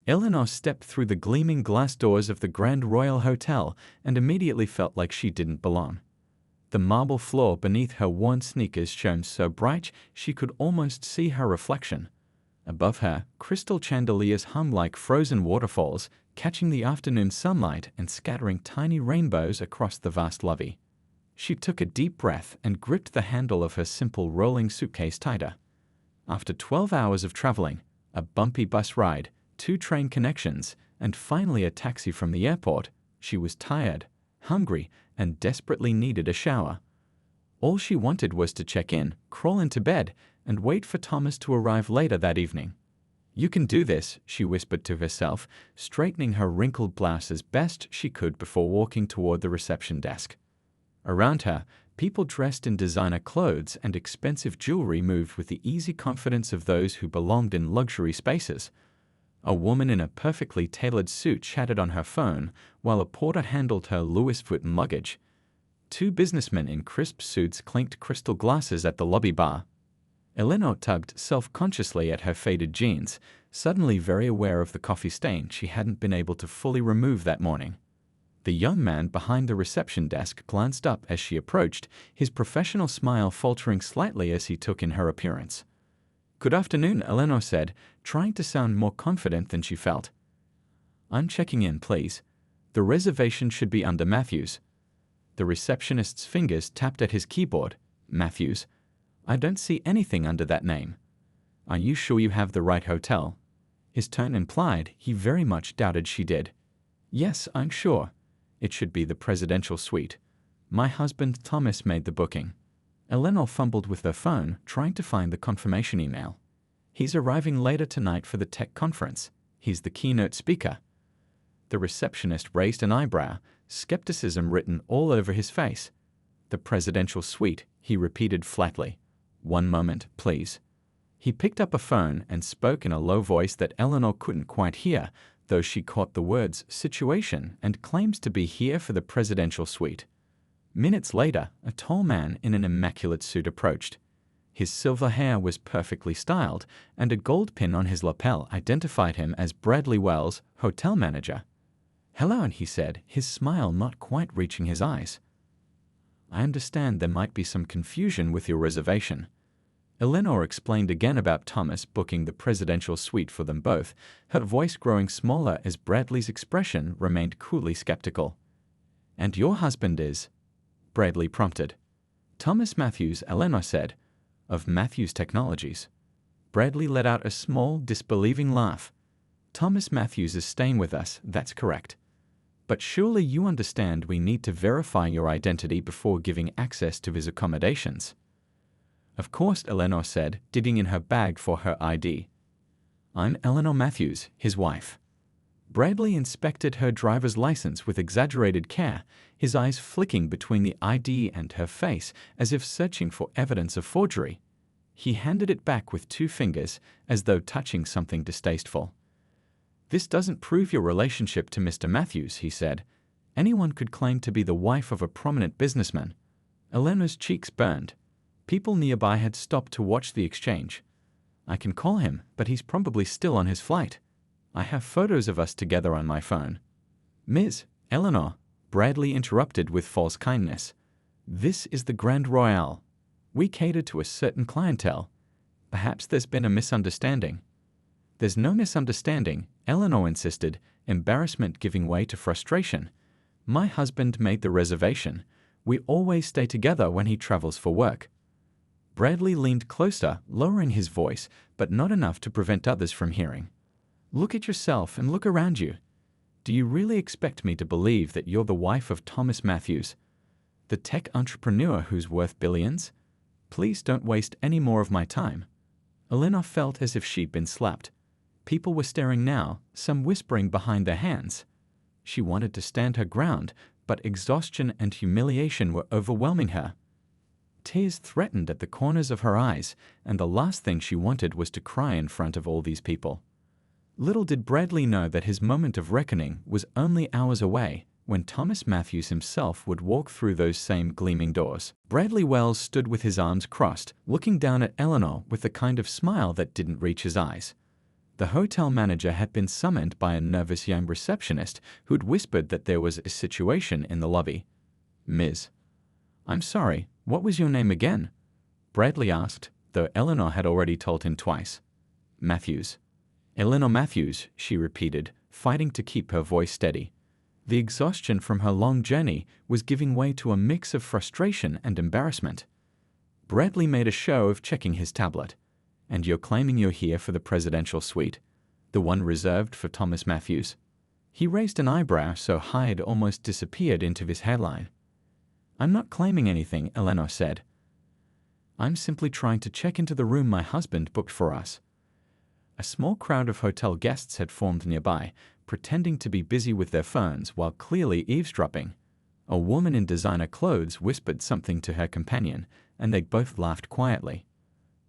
Eleanor stepped through the gleaming glass doors of the Grand Royal Hotel and immediately felt like she didn't belong. The marble floor beneath her worn sneakers shone so bright she could almost see her reflection. Above her, crystal chandeliers hung like frozen waterfalls, catching the afternoon sunlight and scattering tiny rainbows across the vast lobby. She took a deep breath and gripped the handle of her simple rolling suitcase tighter. After 12 hours of traveling, a bumpy bus ride, 2 train connections, and finally a taxi from the airport, she was tired, hungry, and desperately needed a shower. All she wanted was to check in, crawl into bed, and wait for Thomas to arrive later that evening. "You can do this," she whispered to herself, straightening her wrinkled blouse as best she could before walking toward the reception desk. Around her, people dressed in designer clothes and expensive jewelry moved with the easy confidence of those who belonged in luxury spaces. A woman in a perfectly tailored suit chatted on her phone, while a porter handled her Louis Vuitton luggage. 2 businessmen in crisp suits clinked crystal glasses at the lobby bar. Eleanor tugged self-consciously at her faded jeans, suddenly very aware of the coffee stain she hadn't been able to fully remove that morning. The young man behind the reception desk glanced up as she approached, his professional smile faltering slightly as he took in her appearance. "Good afternoon," Eleanor said, trying to sound more confident than she felt. "I'm checking in, please. The reservation should be under Matthews." The receptionist's fingers tapped at his keyboard. "Matthews? I don't see anything under that name." "Are you sure you have the right hotel?" His tone implied he very much doubted she did. "Yes, I'm sure. It should be the presidential suite. My husband Thomas made the booking." Eleanor fumbled with her phone, trying to find the confirmation email. "He's arriving later tonight for the tech conference. He's the keynote speaker." The receptionist raised an eyebrow, skepticism written all over his face. "The presidential suite," he repeated flatly. "One moment, please." He picked up a phone and spoke in a low voice that Eleanor couldn't quite hear, though she caught the words "situation" and "claims to be here for the presidential suite." Minutes later, a tall man in an immaculate suit approached. His silver hair was perfectly styled, and a gold pin on his lapel identified him as Bradley Wells, hotel manager. "Hello," he said, his smile not quite reaching his eyes. "I understand there might be some confusion with your reservation." Eleanor explained again about Thomas booking the presidential suite for them both, her voice growing smaller as Bradley's expression remained coolly skeptical. "And your husband is?" Bradley prompted. "Thomas Matthews," Eleanor said, "of Matthews Technologies." Bradley let out a small, disbelieving laugh. "Thomas Matthews is staying with us, that's correct. But surely you understand we need to verify your identity before giving access to his accommodations." "Of course," Eleanor said, digging in her bag for her ID. "I'm Eleanor Matthews, his wife." Bradley inspected her driver's license with exaggerated care, his eyes flicking between the ID and her face as if searching for evidence of forgery. He handed it back with 2 fingers, as though touching something distasteful. "This doesn't prove your relationship to Mr. Matthews," he said. "Anyone could claim to be the wife of a prominent businessman." Eleanor's cheeks burned. People nearby had stopped to watch the exchange. "I can call him, but he's probably still on his flight. I have photos of us together on my phone." "Ms. Eleanor," Bradley interrupted with false kindness. "This is the Grand Royal. We cater to a certain clientele. Perhaps there's been a misunderstanding." "There's no misunderstanding," Eleanor insisted, embarrassment giving way to frustration. "My husband made the reservation. We always stay together when he travels for work." Bradley leaned closer, lowering his voice, but not enough to prevent others from hearing. "Look at yourself and look around you. Do you really expect me to believe that you're the wife of Thomas Matthews, the tech entrepreneur who's worth billions? Please don't waste any more of my time." Eleanor felt as if she'd been slapped. People were staring now, some whispering behind their hands. She wanted to stand her ground, but exhaustion and humiliation were overwhelming her. Tears threatened at the corners of her eyes, and the last thing she wanted was to cry in front of all these people. Little did Bradley know that his moment of reckoning was only hours away, when Thomas Matthews himself would walk through those same gleaming doors. Bradley Wells stood with his arms crossed, looking down at Eleanor with the kind of smile that didn't reach his eyes. The hotel manager had been summoned by a nervous young receptionist who'd whispered that there was a situation in the lobby. "Ms. I'm sorry, what was your name again?" Bradley asked, though Eleanor had already told him twice. "Matthews." "Eleanor Matthews," she repeated, fighting to keep her voice steady. The exhaustion from her long journey was giving way to a mix of frustration and embarrassment. Bradley made a show of checking his tablet. "And you're claiming you're here for the presidential suite? The one reserved for Thomas Matthews?" He raised an eyebrow so high it almost disappeared into his hairline. "I'm not claiming anything," Eleanor said. "I'm simply trying to check into the room my husband booked for us." A small crowd of hotel guests had formed nearby, pretending to be busy with their phones while clearly eavesdropping. A woman in designer clothes whispered something to her companion, and they both laughed quietly.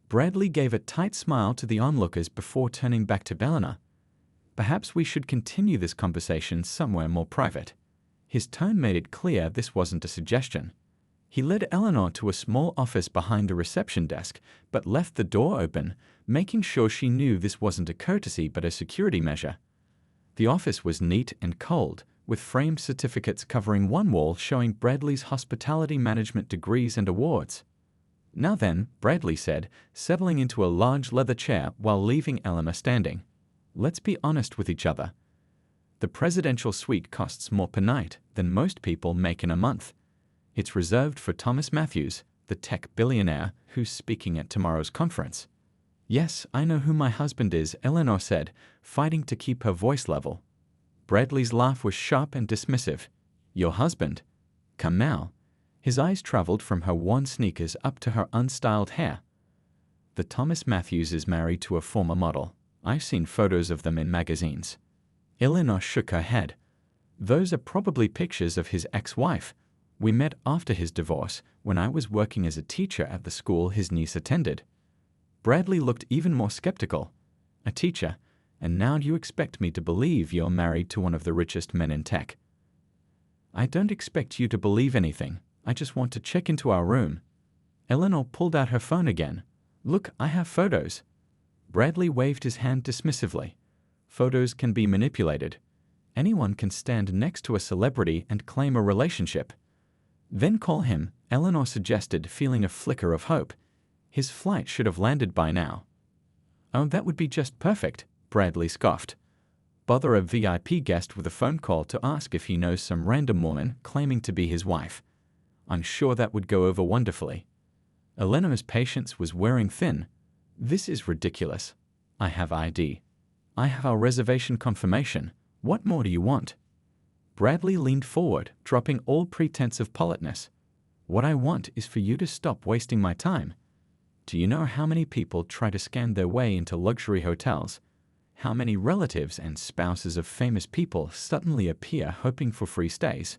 Bradley gave a tight smile to the onlookers before turning back to Eleanor. "Perhaps we should continue this conversation somewhere more private." His tone made it clear this wasn't a suggestion. He led Eleanor to a small office behind the reception desk, but left the door open, making sure she knew this wasn't a courtesy but a security measure. The office was neat and cold, with framed certificates covering one wall showing Bradley's hospitality management degrees and awards. "Now then," Bradley said, settling into a large leather chair while leaving Eleanor standing. "Let's be honest with each other. The presidential suite costs more per night than most people make in a month. It's reserved for Thomas Matthews, the tech billionaire who's speaking at tomorrow's conference." "Yes, I know who my husband is," Eleanor said, fighting to keep her voice level. Bradley's laugh was sharp and dismissive. "Your husband? Come now." His eyes traveled from her worn sneakers up to her unstyled hair. "The Thomas Matthews is married to a former model. I've seen photos of them in magazines." Eleanor shook her head. "Those are probably pictures of his ex-wife. We met after his divorce when I was working as a teacher at the school his niece attended." Bradley looked even more skeptical. "A teacher, and now you expect me to believe you're married to one of the richest men in tech?" "I don't expect you to believe anything. I just want to check into our room." Eleanor pulled out her phone again. "Look, I have photos." Bradley waved his hand dismissively. "Photos can be manipulated. Anyone can stand next to a celebrity and claim a relationship." "Then call him," Eleanor suggested, feeling a flicker of hope. "His flight should have landed by now." "Oh, that would be just perfect," Bradley scoffed. "Bother a VIP guest with a phone call to ask if he knows some random woman claiming to be his wife. I'm sure that would go over wonderfully." Eleanor's patience was wearing thin. "This is ridiculous. I have ID. I have our reservation confirmation. What more do you want?" Bradley leaned forward, dropping all pretense of politeness. "What I want is for you to stop wasting my time. Do you know how many people try to scam their way into luxury hotels? How many relatives and spouses of famous people suddenly appear hoping for free stays?"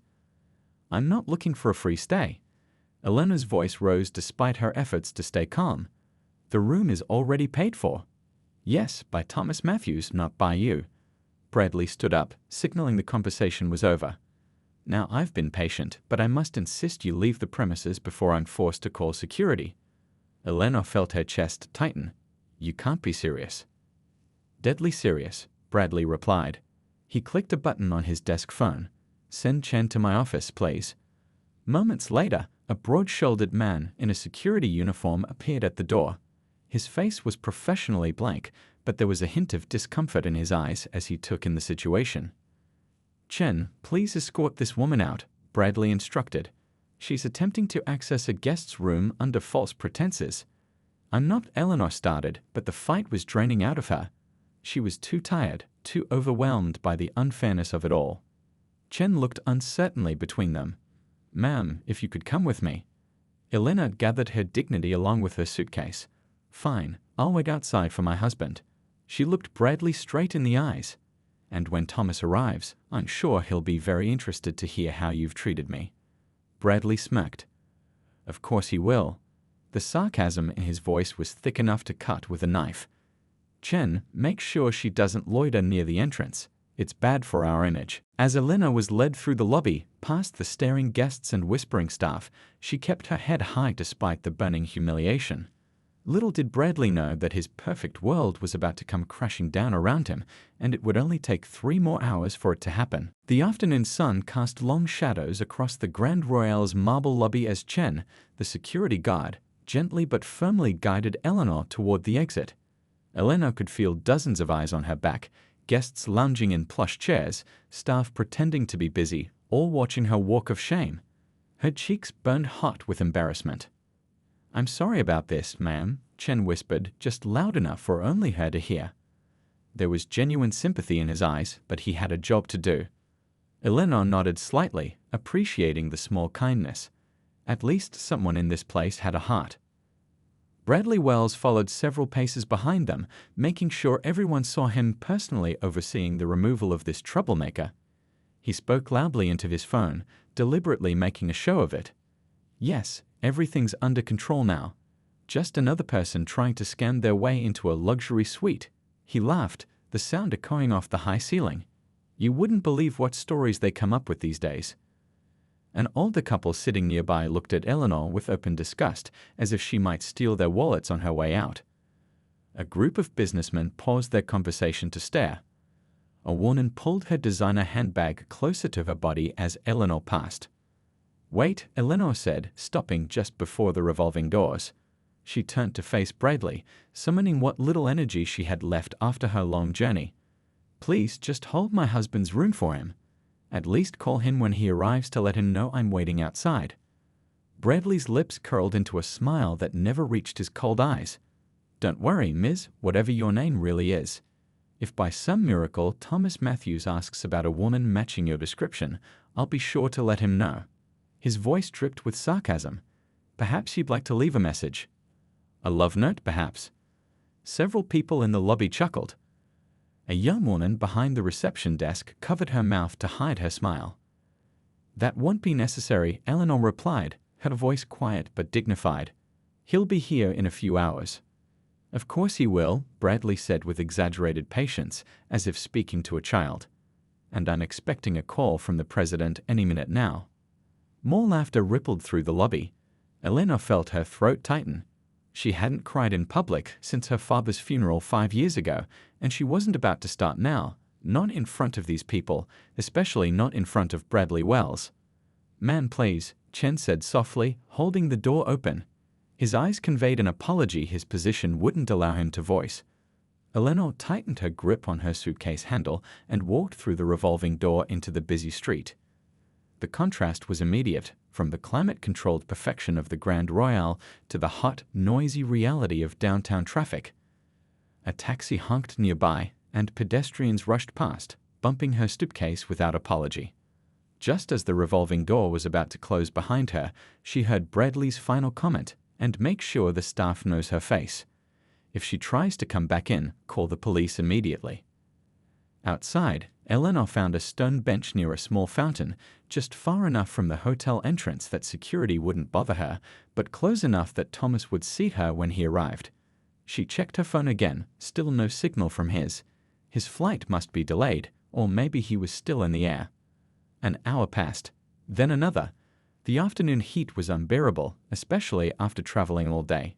"I'm not looking for a free stay." Eleanor's voice rose despite her efforts to stay calm. "The room is already paid for." "Yes, by Thomas Matthews, not by you." Bradley stood up, signaling the conversation was over. "Now I've been patient, but I must insist you leave the premises before I'm forced to call security." Eleanor felt her chest tighten. "You can't be serious." "Deadly serious," Bradley replied. He clicked a button on his desk phone. "Send Chen to my office, please." Moments later, a broad-shouldered man in a security uniform appeared at the door. His face was professionally blank, but there was a hint of discomfort in his eyes as he took in the situation. "Chen, please escort this woman out," Bradley instructed. "She's attempting to access a guest's room under false pretenses." "I'm not," Eleanor started, but the fight was draining out of her. She was too tired, too overwhelmed by the unfairness of it all. Chen looked uncertainly between them. "Ma'am, if you could come with me." Eleanor gathered her dignity along with her suitcase. "Fine, I'll wait outside for my husband." She looked Bradley straight in the eyes. "And when Thomas arrives, I'm sure he'll be very interested to hear how you've treated me." Bradley smirked. "Of course he will." The sarcasm in his voice was thick enough to cut with a knife. "Chen, make sure she doesn't loiter near the entrance. It's bad for our image." As Eleanor was led through the lobby, past the staring guests and whispering staff, she kept her head high despite the burning humiliation. Little did Bradley know that his perfect world was about to come crashing down around him, and it would only take 3 more hours for it to happen. The afternoon sun cast long shadows across the Grand Royale's marble lobby as Chen, the security guard, gently but firmly guided Eleanor toward the exit. Eleanor could feel dozens of eyes on her back, guests lounging in plush chairs, staff pretending to be busy, all watching her walk of shame. Her cheeks burned hot with embarrassment. "I'm sorry about this, ma'am," Chen whispered, just loud enough for only her to hear. There was genuine sympathy in his eyes, but he had a job to do. Eleanor nodded slightly, appreciating the small kindness. At least someone in this place had a heart. Bradley Wells followed several paces behind them, making sure everyone saw him personally overseeing the removal of this troublemaker. He spoke loudly into his phone, deliberately making a show of it. "Yes, everything's under control now. Just another person trying to scam their way into a luxury suite." He laughed, the sound echoing off the high ceiling. "You wouldn't believe what stories they come up with these days." An older couple sitting nearby looked at Eleanor with open disgust, as if she might steal their wallets on her way out. A group of businessmen paused their conversation to stare. A woman pulled her designer handbag closer to her body as Eleanor passed. "Wait," Eleanor said, stopping just before the revolving doors. She turned to face Bradley, summoning what little energy she had left after her long journey. "Please just hold my husband's room for him. At least call him when he arrives to let him know I'm waiting outside." Bradley's lips curled into a smile that never reached his cold eyes. "Don't worry, Ms., whatever your name really is. If by some miracle Thomas Matthews asks about a woman matching your description, I'll be sure to let him know." His voice dripped with sarcasm. "Perhaps you'd like to leave a message. A love note, perhaps?" Several people in the lobby chuckled. A young woman behind the reception desk covered her mouth to hide her smile. "That won't be necessary," Eleanor replied, her voice quiet but dignified. "He'll be here in a few hours." "Of course he will," Bradley said with exaggerated patience, as if speaking to a child. "And I'm expecting a call from the president any minute now." More laughter rippled through the lobby. Eleanor felt her throat tighten. She hadn't cried in public since her father's funeral 5 years ago, and she wasn't about to start now, not in front of these people, especially not in front of Bradley Wells. "Man, please," Chen said softly, holding the door open. His eyes conveyed an apology his position wouldn't allow him to voice. Eleanor tightened her grip on her suitcase handle and walked through the revolving door into the busy street. The contrast was immediate, from the climate-controlled perfection of the Grand Royale to the hot, noisy reality of downtown traffic. A taxi honked nearby, and pedestrians rushed past, bumping her suitcase without apology. Just as the revolving door was about to close behind her, she heard Bradley's final comment, "And make sure the staff knows her face. If she tries to come back in, call the police immediately." Outside, Eleanor found a stone bench near a small fountain, just far enough from the hotel entrance that security wouldn't bother her, but close enough that Thomas would see her when he arrived. She checked her phone again, still no signal from his. His flight must be delayed, or maybe he was still in the air. An hour passed, then another. The afternoon heat was unbearable, especially after traveling all day.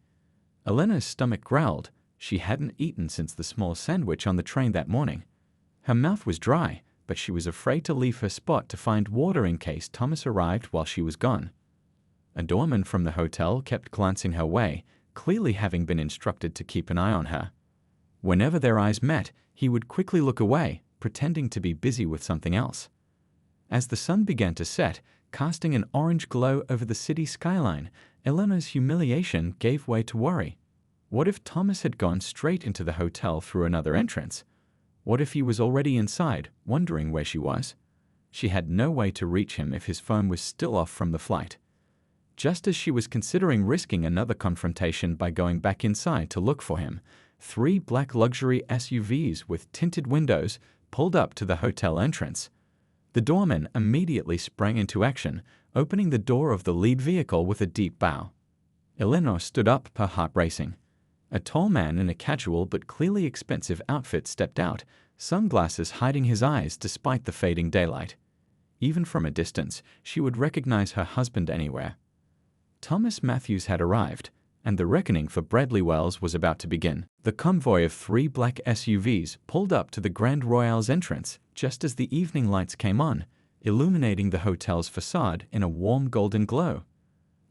Eleanor's stomach growled. She hadn't eaten since the small sandwich on the train that morning. Her mouth was dry, but she was afraid to leave her spot to find water in case Thomas arrived while she was gone. A doorman from the hotel kept glancing her way, clearly having been instructed to keep an eye on her. Whenever their eyes met, he would quickly look away, pretending to be busy with something else. As the sun began to set, casting an orange glow over the city skyline, Eleanor's humiliation gave way to worry. What if Thomas had gone straight into the hotel through another entrance? What if he was already inside, wondering where she was? She had no way to reach him if his phone was still off from the flight. Just as she was considering risking another confrontation by going back inside to look for him, 3 black luxury SUVs with tinted windows pulled up to the hotel entrance. The doorman immediately sprang into action, opening the door of the lead vehicle with a deep bow. Eleanor stood up, her heart racing. A tall man in a casual but clearly expensive outfit stepped out, sunglasses hiding his eyes despite the fading daylight. Even from a distance, she would recognize her husband anywhere. Thomas Matthews had arrived, and the reckoning for Bradley Wells was about to begin. The convoy of 3 black SUVs pulled up to the Grand Royale's entrance just as the evening lights came on, illuminating the hotel's facade in a warm golden glow.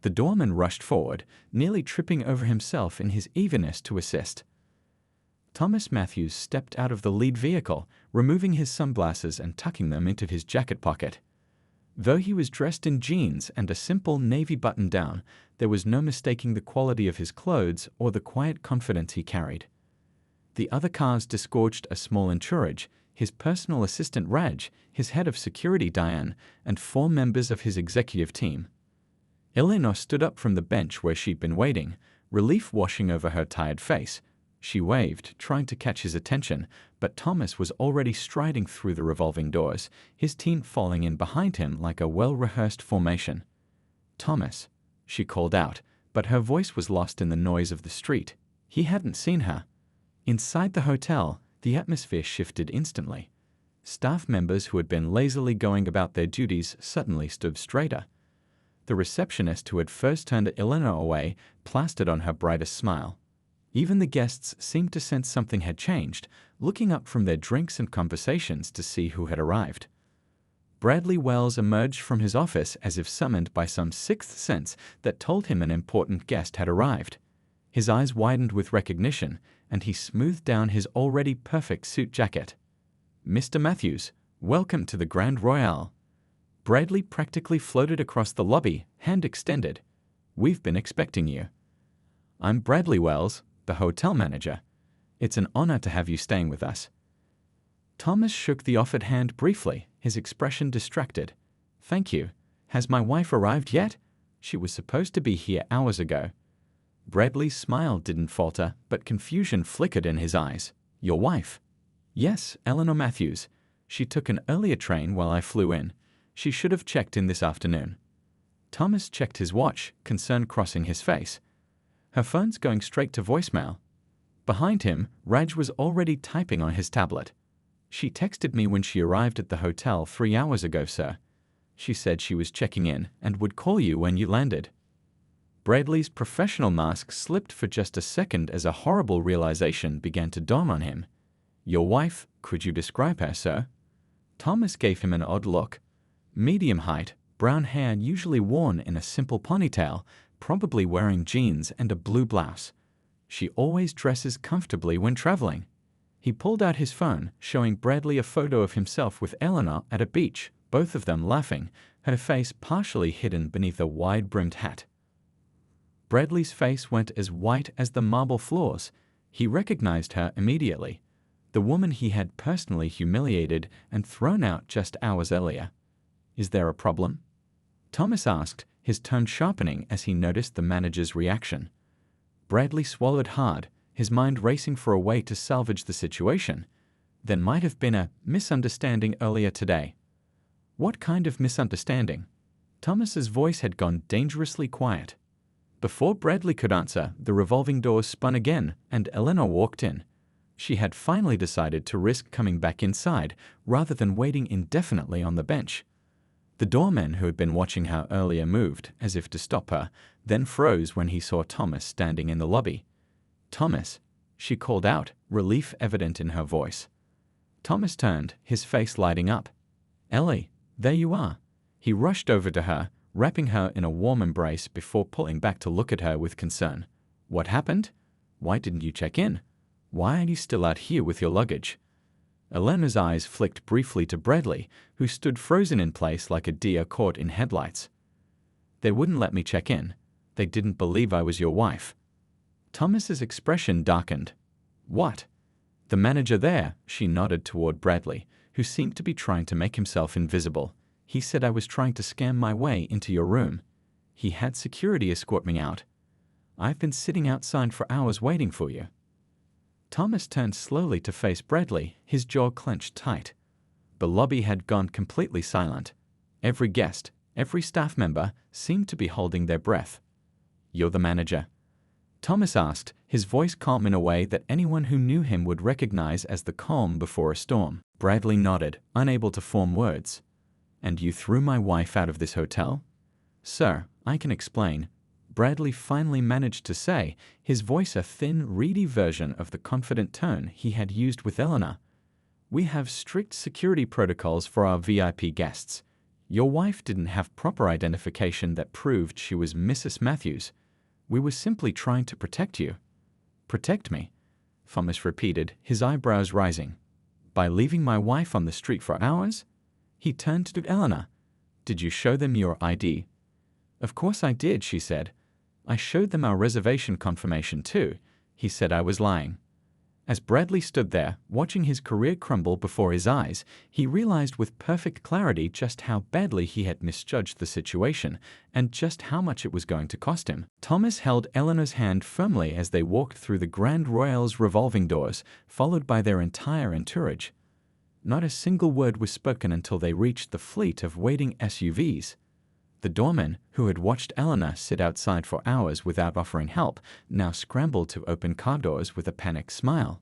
The doorman rushed forward, nearly tripping over himself in his eagerness to assist. Thomas Matthews stepped out of the lead vehicle, removing his sunglasses and tucking them into his jacket pocket. Though he was dressed in jeans and a simple navy button-down, there was no mistaking the quality of his clothes or the quiet confidence he carried. The other cars disgorged a small entourage, his personal assistant Raj, his head of security Diane, and 4 members of his executive team. Eleanor stood up from the bench where she'd been waiting, relief washing over her tired face. She waved, trying to catch his attention, but Thomas was already striding through the revolving doors, his team falling in behind him like a well-rehearsed formation. "Thomas," she called out, but her voice was lost in the noise of the street. He hadn't seen her. Inside the hotel, the atmosphere shifted instantly. Staff members who had been lazily going about their duties suddenly stood straighter. The receptionist who had first turned Eleanor away plastered on her brightest smile. Even the guests seemed to sense something had changed, looking up from their drinks and conversations to see who had arrived. Bradley Wells emerged from his office as if summoned by some sixth sense that told him an important guest had arrived. His eyes widened with recognition, and he smoothed down his already perfect suit jacket. "Mr. Matthews, welcome to the Grand Royale." Bradley practically floated across the lobby, hand extended. "We've been expecting you." "I'm Bradley Wells, the hotel manager. It's an honor to have you staying with us." Thomas shook the offered hand briefly, his expression distracted. "Thank you. Has my wife arrived yet? She was supposed to be here hours ago." Bradley's smile didn't falter, but confusion flickered in his eyes. "Your wife?" "Yes, Eleanor Matthews. She took an earlier train while I flew in. She should have checked in this afternoon." Thomas checked his watch, concern crossing his face. "Her phone's going straight to voicemail." Behind him, Raj was already typing on his tablet. "She texted me when she arrived at the hotel 3 hours ago, sir. She said she was checking in and would call you when you landed." Bradley's professional mask slipped for just a second as a horrible realization began to dawn on him. "Your wife, could you describe her, sir?" Thomas gave him an odd look. Medium height, brown hair usually worn in a simple ponytail, probably wearing jeans and a blue blouse. "She always dresses comfortably when traveling." He pulled out his phone, showing Bradley a photo of himself with Eleanor at a beach, both of them laughing, her face partially hidden beneath a wide-brimmed hat. Bradley's face went as white as the marble floors. He recognized her immediately, the woman he had personally humiliated and thrown out just hours earlier. "Is there a problem?" Thomas asked, his tone sharpening as he noticed the manager's reaction. Bradley swallowed hard, his mind racing for a way to salvage the situation. There might have been a misunderstanding earlier today. What kind of misunderstanding? Thomas's voice had gone dangerously quiet. Before Bradley could answer, the revolving doors spun again, and Eleanor walked in. She had finally decided to risk coming back inside rather than waiting indefinitely on the bench. The doorman who had been watching her earlier moved, as if to stop her, then froze when he saw Thomas standing in the lobby. "Thomas," she called out, relief evident in her voice. Thomas turned, his face lighting up. "Ellie, there you are." He rushed over to her, wrapping her in a warm embrace before pulling back to look at her with concern. "What happened? Why didn't you check in? Why are you still out here with your luggage?" Eleanor's eyes flicked briefly to Bradley, who stood frozen in place like a deer caught in headlights. "They wouldn't let me check in. They didn't believe I was your wife." Thomas's expression darkened. "What?" "The manager there," she nodded toward Bradley, who seemed to be trying to make himself invisible. "He said I was trying to scam my way into your room. He had security escort me out. I've been sitting outside for hours waiting for you." Thomas turned slowly to face Bradley, his jaw clenched tight. The lobby had gone completely silent. Every guest, every staff member seemed to be holding their breath. "You're the manager?" Thomas asked, his voice calm in a way that anyone who knew him would recognize as the calm before a storm. Bradley nodded, unable to form words. "And you threw my wife out of this hotel?" "Sir, I can explain. Bradley finally managed to say, his voice a thin, reedy version of the confident tone he had used with Eleanor. "We have strict security protocols for our VIP guests. Your wife didn't have proper identification that proved she was Mrs. Matthews. We were simply trying to protect you." "Protect me?" Thomas repeated, his eyebrows rising. "By leaving my wife on the street for hours?" He turned to Eleanor. "Did you show them your ID?" "Of course I did," she said. "I showed them our reservation confirmation too." He said I was lying. As Bradley stood there, watching his career crumble before his eyes, he realized with perfect clarity just how badly he had misjudged the situation and just how much it was going to cost him. Thomas held Eleanor's hand firmly as they walked through the Grand Royal's revolving doors, followed by their entire entourage. Not a single word was spoken until they reached the fleet of waiting SUVs. The doorman, who had watched Eleanor sit outside for hours without offering help, now scrambled to open car doors with a panicked smile.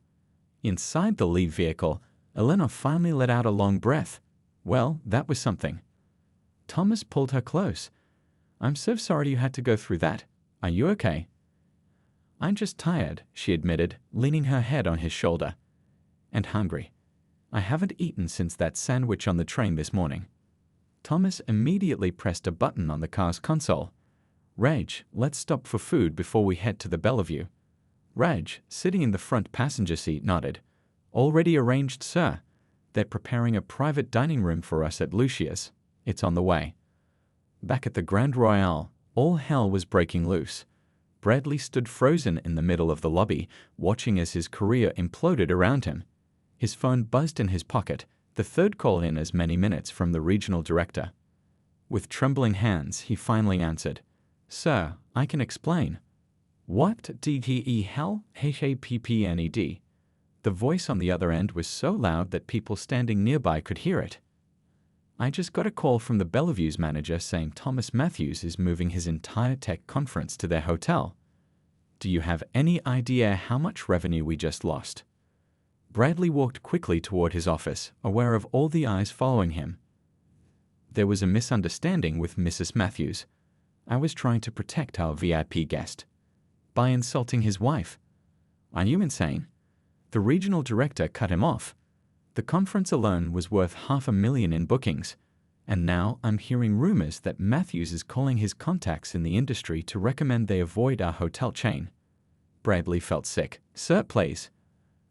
Inside the leave vehicle, Eleanor finally let out a long breath. Well, that was something. Thomas pulled her close. "I'm so sorry you had to go through that. Are you okay?" "I'm just tired," she admitted, leaning her head on his shoulder. "And hungry. I haven't eaten since that sandwich on the train this morning." Thomas immediately pressed a button on the car's console. "Reg, let's stop for food before we head to the Bellevue." Reg, sitting in the front passenger seat, nodded. "Already arranged, sir. They're preparing a private dining room for us at Lucia's. It's on the way." Back at the Grand Royal, all hell was breaking loose. Bradley stood frozen in the middle of the lobby, watching as his career imploded around him. His phone buzzed in his pocket, the third call in as many minutes from the regional director. With trembling hands, he finally answered. "Sir, I can explain." "What DTE hell? HAPPNED." The voice on the other end was so loud that people standing nearby could hear it. "I just got a call from the Bellevue's manager saying Thomas Matthews is moving his entire tech conference to their hotel. Do you have any idea how much revenue we just lost?" Bradley walked quickly toward his office, aware of all the eyes following him. "There was a misunderstanding with Mrs. Matthews. I was trying to protect our VIP guest. By insulting his wife." "Are you insane?" The regional director cut him off. "The conference alone was worth $500,000 in bookings, and now I'm hearing rumors that Matthews is calling his contacts in the industry to recommend they avoid our hotel chain." Bradley felt sick. "Sir, please.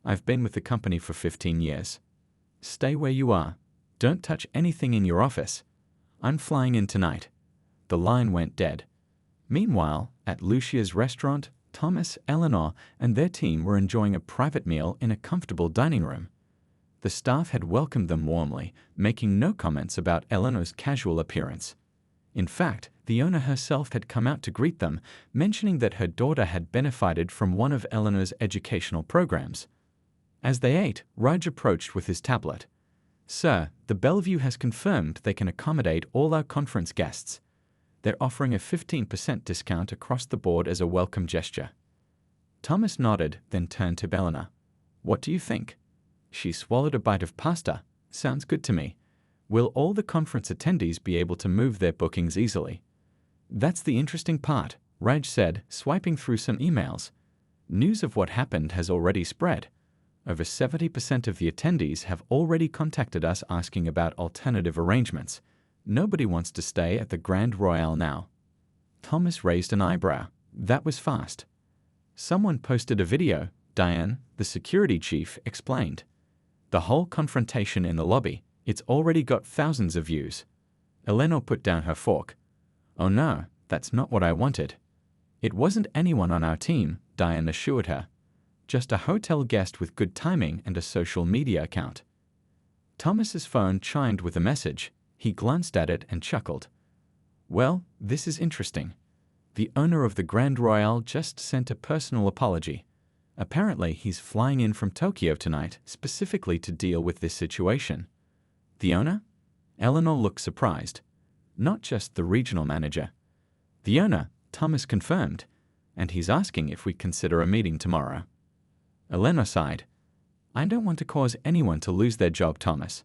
I've been with the company for 15 years. Stay where you are. Don't touch anything in your office. I'm flying in tonight." The line went dead. Meanwhile, at Lucia's restaurant, Thomas, Eleanor, and their team were enjoying a private meal in a comfortable dining room. The staff had welcomed them warmly, making no comments about Eleanor's casual appearance. In fact, the owner herself had come out to greet them, mentioning that her daughter had benefited from one of Eleanor's educational programs. As they ate, Raj approached with his tablet. "Sir, the Bellevue has confirmed they can accommodate all our conference guests. They're offering a 15% discount across the board as a welcome gesture." Thomas nodded, then turned to Eleanor. "What do you think?" She swallowed a bite of pasta. "Sounds good to me. Will all the conference attendees be able to move their bookings easily?" "That's the interesting part," Raj said, swiping through some emails. "News of what happened has already spread. Over 70% of the attendees have already contacted us asking about alternative arrangements. Nobody wants to stay at the Grand Royal now." Thomas raised an eyebrow. That was fast. "Someone posted a video," Diane, the security chief, explained. "The whole confrontation in the lobby. It's already got thousands of views." Eleanor put down her fork. "Oh no, that's not what I wanted." "It wasn't anyone on our team," Diane assured her. "Just a hotel guest with good timing and a social media account." Thomas's phone chimed with a message. He glanced at it and chuckled. "Well, this is interesting. The owner of the Grand Royal just sent a personal apology. Apparently, he's flying in from Tokyo tonight specifically to deal with this situation." "The owner?" Eleanor looked surprised. "Not just the regional manager." "The owner," Thomas confirmed, "and he's asking if we consider a meeting tomorrow." Eleanor sighed. "I don't want to cause anyone to lose their job, Thomas."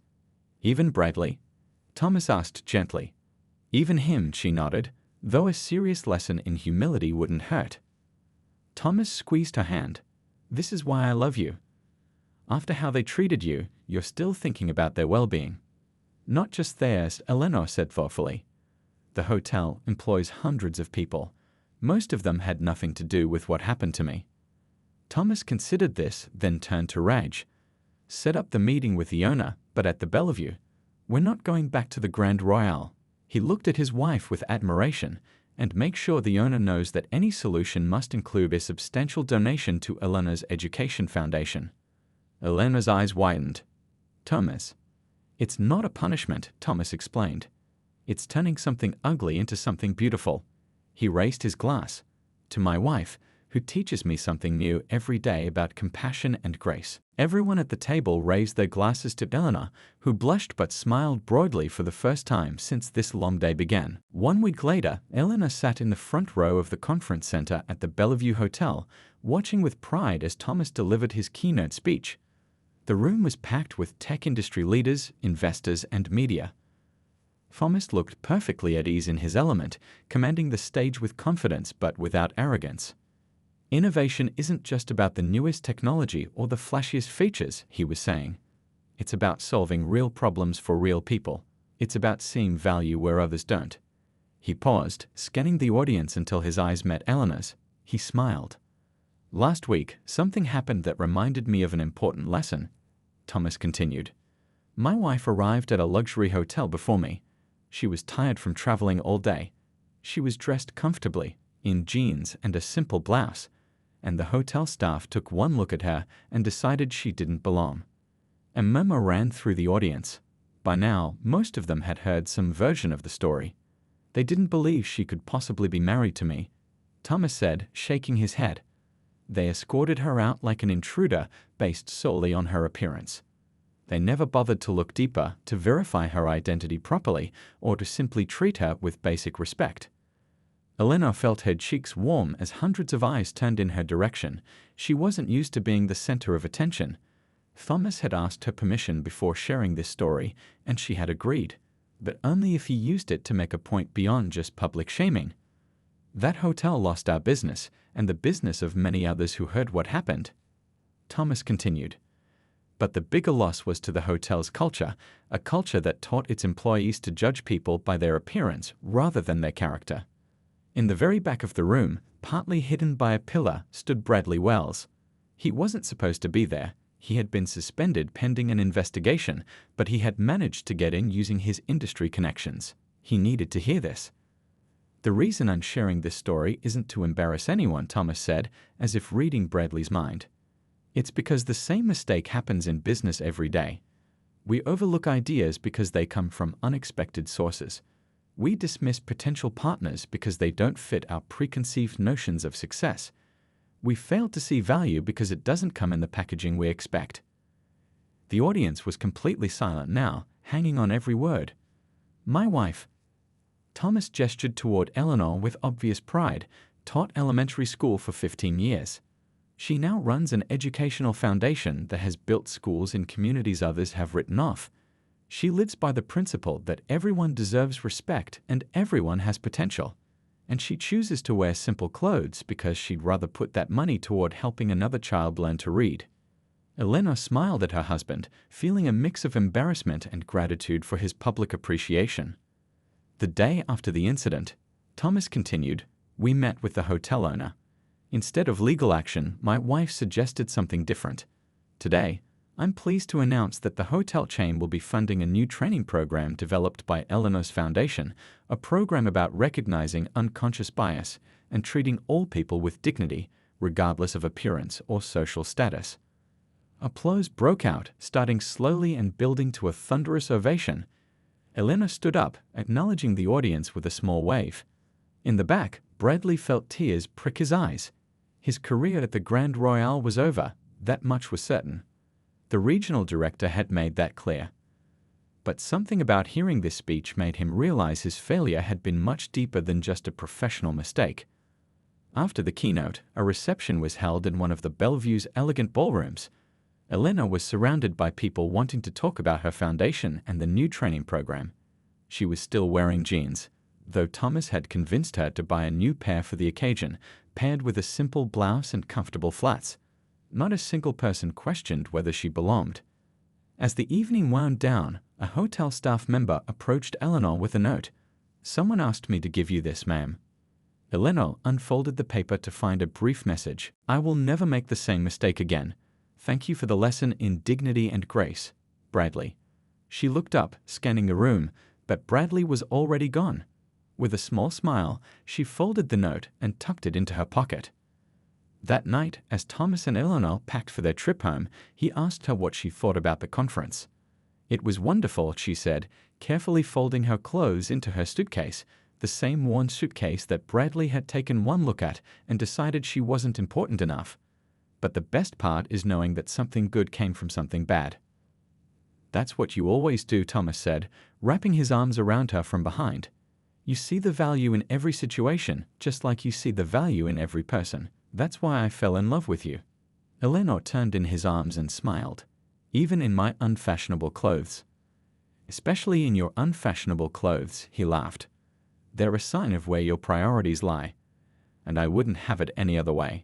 "Even Bradley?" Thomas asked gently. "Even him," she nodded. though a serious lesson in humility wouldn't hurt. Thomas squeezed her hand. "This is why I love you. After how they treated you, you're still thinking about their well-being." "Not just theirs," Eleanor said thoughtfully. "The hotel employs hundreds of people. Most of them had nothing to do with what happened to me." Thomas considered this, then turned to Raj. "Set up the meeting with the owner, but at the Bellevue. We're not going back to the Grand Royale." He looked at his wife with admiration, "and make sure the owner knows that any solution must include a substantial donation to Eleanor's Education Foundation." Eleanor's eyes widened. "Thomas." "It's not a punishment," Thomas explained. "It's turning something ugly into something beautiful." He raised his glass. "To my wife, who teaches me something new every day about compassion and grace." Everyone at the table raised their glasses to Eleanor, who blushed but smiled broadly for the first time since this long day began. 1 week later, Eleanor sat in the front row of the conference center at the Bellevue Hotel, watching with pride as Thomas delivered his keynote speech. The room was packed with tech industry leaders, investors, and media. Thomas looked perfectly at ease in his element, commanding the stage with confidence but without arrogance. "Innovation isn't just about the newest technology or the flashiest features," he was saying. "It's about solving real problems for real people. It's about seeing value where others don't." He paused, scanning the audience until his eyes met Eleanor's. He smiled. "Last week, something happened that reminded me of an important lesson," Thomas continued. "My wife arrived at a luxury hotel before me. She was tired from traveling all day. She was dressed comfortably, in jeans and a simple blouse, and the hotel staff took one look at her and decided she didn't belong." A murmur ran through the audience. By now, most of them had heard some version of the story. "They didn't believe she could possibly be married to me," Thomas said, shaking his head. "They escorted her out like an intruder based solely on her appearance. They never bothered to look deeper, to verify her identity properly, or to simply treat her with basic respect." Eleanor felt her cheeks warm as hundreds of eyes turned in her direction. She wasn't used to being the center of attention. Thomas had asked her permission before sharing this story, and she had agreed, but only if he used it to make a point beyond just public shaming. "That hotel lost our business, and the business of many others who heard what happened," Thomas continued. "But the bigger loss was to the hotel's culture, a culture that taught its employees to judge people by their appearance rather than their character." In the very back of the room, partly hidden by a pillar, stood Bradley Wells. He wasn't supposed to be there. He had been suspended pending an investigation, but he had managed to get in using his industry connections. He needed to hear this. "The reason I'm sharing this story isn't to embarrass anyone," Thomas said, as if reading Bradley's mind. "It's because the same mistake happens in business every day. We overlook ideas because they come from unexpected sources. We dismiss potential partners because they don't fit our preconceived notions of success. We fail to see value because it doesn't come in the packaging we expect." The audience was completely silent now, hanging on every word. "My wife," Thomas gestured toward Eleanor with obvious pride, "taught elementary school for 15 years. She now runs an educational foundation that has built schools in communities others have written off. She lives by the principle that everyone deserves respect and everyone has potential. And she chooses to wear simple clothes because she'd rather put that money toward helping another child learn to read." Eleanor smiled at her husband, feeling a mix of embarrassment and gratitude for his public appreciation. "The day after the incident," Thomas continued, "we met with the hotel owner. Instead of legal action, my wife suggested something different. Today, I'm pleased to announce that the hotel chain will be funding a new training program developed by Eleanor's Foundation, a program about recognizing unconscious bias and treating all people with dignity, regardless of appearance or social status." Applause broke out, starting slowly and building to a thunderous ovation. Eleanor stood up, acknowledging the audience with a small wave. In the back, Bradley felt tears prick his eyes. His career at the Grand Royale was over, that much was certain. The regional director had made that clear. But something about hearing this speech made him realize his failure had been much deeper than just a professional mistake. After the keynote, a reception was held in one of the Bellevue's elegant ballrooms. Eleanor was surrounded by people wanting to talk about her foundation and the new training program. She was still wearing jeans, though Thomas had convinced her to buy a new pair for the occasion, paired with a simple blouse and comfortable flats. Not a single person questioned whether she belonged. As the evening wound down, a hotel staff member approached Eleanor with a note. "Someone asked me to give you this, ma'am." Eleanor unfolded the paper to find a brief message. "I will never make the same mistake again. Thank you for the lesson in dignity and grace. Bradley." She looked up, scanning the room, but Bradley was already gone. With a small smile, she folded the note and tucked it into her pocket. That night, as Thomas and Eleanor packed for their trip home, he asked her what she thought about the conference. "It was wonderful," she said, carefully folding her clothes into her suitcase, the same worn suitcase that Bradley had taken one look at and decided she wasn't important enough. "But the best part is knowing that something good came from something bad." "That's what you always do," Thomas said, wrapping his arms around her from behind. "You see the value in every situation, just like you see the value in every person. That's why I fell in love with you." Eleanor turned in his arms and smiled. "Even in my unfashionable clothes." "Especially in your unfashionable clothes," he laughed. "They're a sign of where your priorities lie. And I wouldn't have it any other way."